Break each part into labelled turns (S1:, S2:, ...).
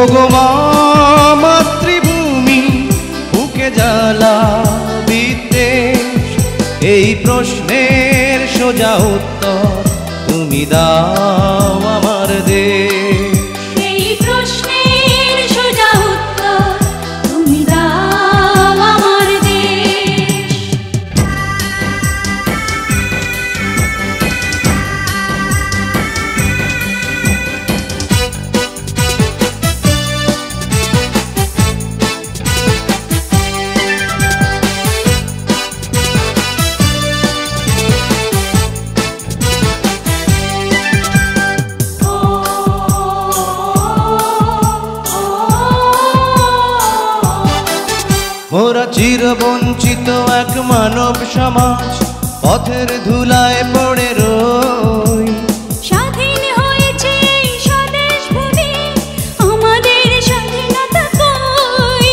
S1: ওগো মা মাতৃভূমি বুকে জ্বালা বিদ্বেষ, এই প্রশ্নের সোজা উত্তর তুমি দাও আমার দেশ।
S2: এই প্রশ্নের সোজা উত্তর তুমি দাও আমার দেশ।
S1: মোরা চিরবঞ্চিত এক মানব সমাজ, পথের ধুলায় পড়ে রই।
S2: স্বাধীন হয়েছে এই স্বদেশ ভূমি, আমাদের স্বাধীনতা কই?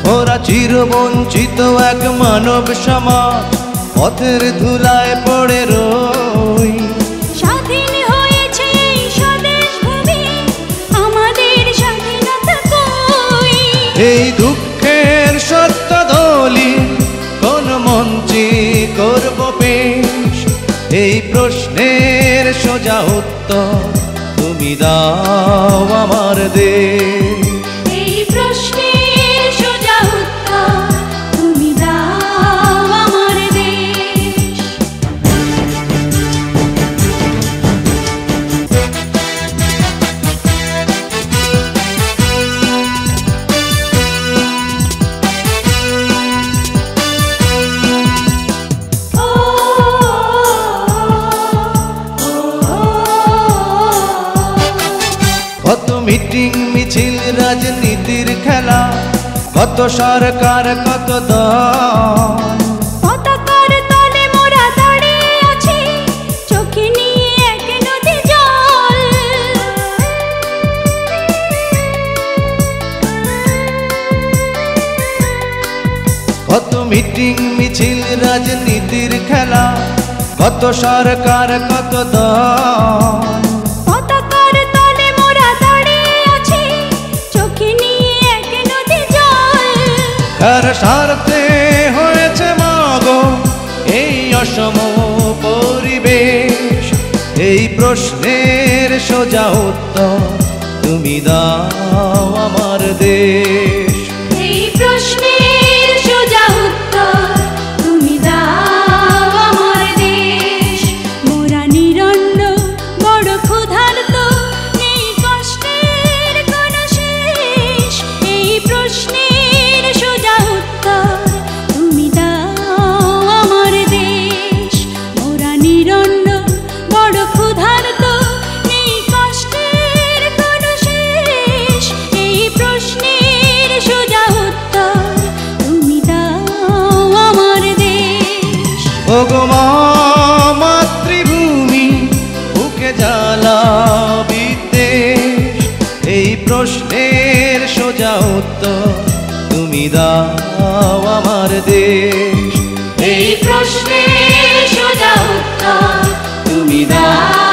S1: মোরা চিরবঞ্চিত এক মানব সমাজ, পথের ধুলায় পড়ে রই।
S2: স্বাধীন হয়েছে এই স্বদেশ ভূমি, আমাদের স্বাধীনতা কই?
S1: এই দুঃখের সত্য দলি কোন মঞ্চে করব পেশ, এই প্রশ্নের সোজা উত্তর তুমি দাও আমার দেশ।
S2: এই প্রশ্নের সোজা উত্তর তুমি দাও আমার দেশ।
S1: কত মিটিং মিছিল রাজনীতির খেলা, কত সরকার কত দল।
S2: পতাকার তলে মোরা দাঁড়িয়ে আছি, চোখে নিয়ে এক নদী জল।
S1: কত মিটিং মিছিল রাজনীতির খেলা, কত সরকার কত দল।
S2: পতাকার তলে মোরা দাঁড়িয়ে আছি, চোখে নিয়ে এক নদী জল।
S1: কার স্বার্থে হয়েছে মাগো এই অসম পরিবেশ, এই প্রশ্নের সোজা উত্তর তুমি দাও আমার দেশ।
S2: এই প্রশ্নের সোজা উত্তর তুমি দাও আমার দেশ। মোরা নিরন্ন বড় ক্ষুধার্ত, নেই কষ্টের কোনো শেষ, এই প্রশ্নের সোজা উত্তর তুমি দাও আমার দেশ। মোরা নিরন্ন বড় ক্ষুধার্ত, নেই কষ্টের কোনো শেষ, এই প্রশ্নের সোজা উত্তর তুমি দাও আমার দেশ।
S1: ওগো মা মাতৃভূমি বুকে জ্বালা বিদ্বেষ, এই প্রশ্নের সোজা উত্তর তুমি দাও আমার দেশ।
S2: এই প্রশ্নের সোজা উত্তর তুমি দাও।